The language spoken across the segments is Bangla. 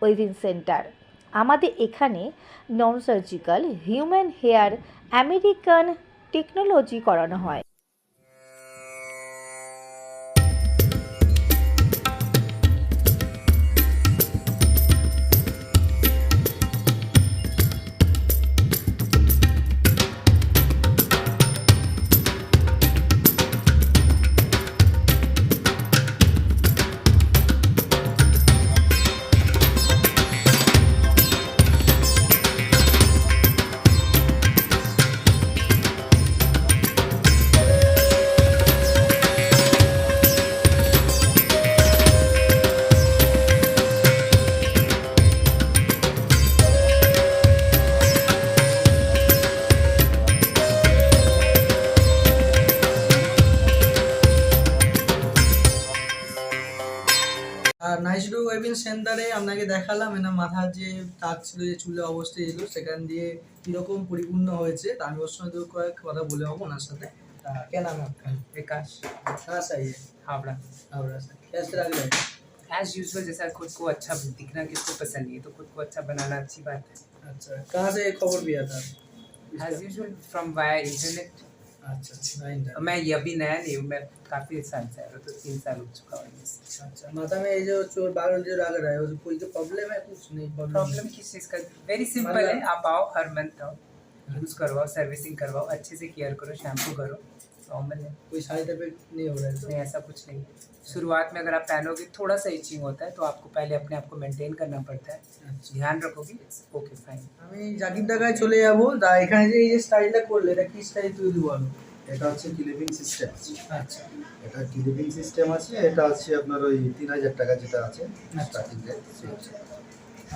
Waving centre. আমাদের এখানে non surgical human hair American technology করানো হয়। আর নাইসডু ওয়েভিং সেন্টারে আপনাকে দেখালাম এনা মাথার যে দাগ ছিল, যে চুলের অবস্থা ছিল, সেখান দিয়ে কীরকম পরিপূর্ণ হয়েছে তা আমি ওর সঙ্গে কয়েক কথা বলে হবো ওনার সাথে। क्या नाम है आपका? विकास कहाँ से आई है? हावड़ा। हावड़ा से। कैसे लग रहा है? एज यूजुअल, जैसा खुद को अच्छा दिखना किसको पसंद नहीं है, तो खुद को अच्छा बनाना अच्छी बात है। अच्छा, कहाँ से खबर दिया था? As usual from via internet. अच्छा, नहीं था। मैं ये अभी नया नहीं हूँ, मैं काफ़ी साल से आया हूँ, तो 3 साल हो चुका हूँ। अच्छा, माथा में ये जो चोर बाल जो लग रहा है, वो कोई तो प्रॉब्लम है? कुछ नहीं प्रॉब्लम किस चीज़ का? वेरी सिंपल है, आप आओ हर मंथ आओ, यूज़ करवाओ, सर्विसिंग करवाओ, अच्छे से केयर करो, शैम्पू करो, नॉर्मल है, कोई साइड इफेक्ट नहीं हो रहा है? नहीं ऐसा कुछ नहीं है। शुरुआत में अगर आप पहनोगे थोड़ा सा इचिंग होता है, तो आपको पहले अपने आप को मेंटेन करना पड़ता है, ध्यान रखोगे, ओके फाइन। আমি জাকির ঢাকায় চলে যাবো। তা এখানে যে এই যে স্টাইলটা করলে, এটা কি স্টাইল তৈরি বলো? এটা হচ্ছে ক্লিপিং সিস্টেম আছে। আচ্ছা এটা ক্লিপিং সিস্টেম আছে। এটা হচ্ছে আপনার ওই 3000 টাকা যেটা আছে স্টার্টিং রেট।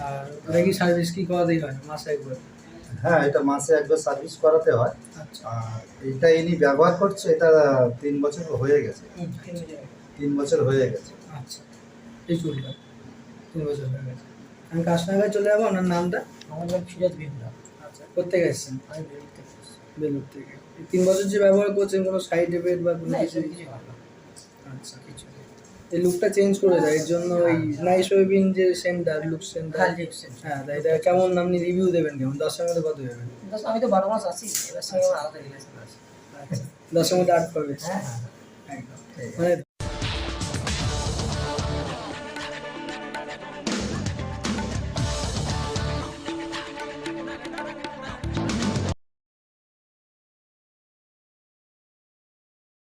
আর এটা কি সার্ভিস কি করাতেই হয় মাসে একবার? হ্যাঁ, এটা মাসে একবার সার্ভিস করাতে হয়। আচ্ছা। আর এটা ইনি ব্যবহার করছে, এটা 3 বছর হয়ে গেছে। 3 বছর হয়ে গেছে। আচ্ছা, এই চুলটা 3 বছর হয়ে গেছে। আমি কাশনাগায় চলে যাবো। আপনার নামটা? আমার নাম ফিরাজ বিমলা। আচ্ছা, কোথেকে এসেছেন? আমি বেলুড় থেকে এসেছি। বেলুড় থেকে। এই 3 বছর যে ব্যবহার করছেন, কোনো সাইড এফেক্ট বা কোনো না, কিছু? এসব কিছু হয় না। আচ্ছা, কিছু নেই। এই লুকটা চেঞ্জ করে দেয়, এর জন্য ওই নাইস ওয়েভিং যে সেন্টার, লুক সেন্টার। খালি এক্সচেঞ্জ। হ্যাঁ, তাই এটা কেমন আপনি রিভিউ দেবেন কেমন? 10-এর মধ্যে কত দেবেন? আমি তো 12 মাস আছি, এবার সঙ্গে আমার আলাদা রিলেশন আছে। আচ্ছা, 10-এর মধ্যে 8 পাবে। হ্যাঁ হ্যাঁ। একদম। মানে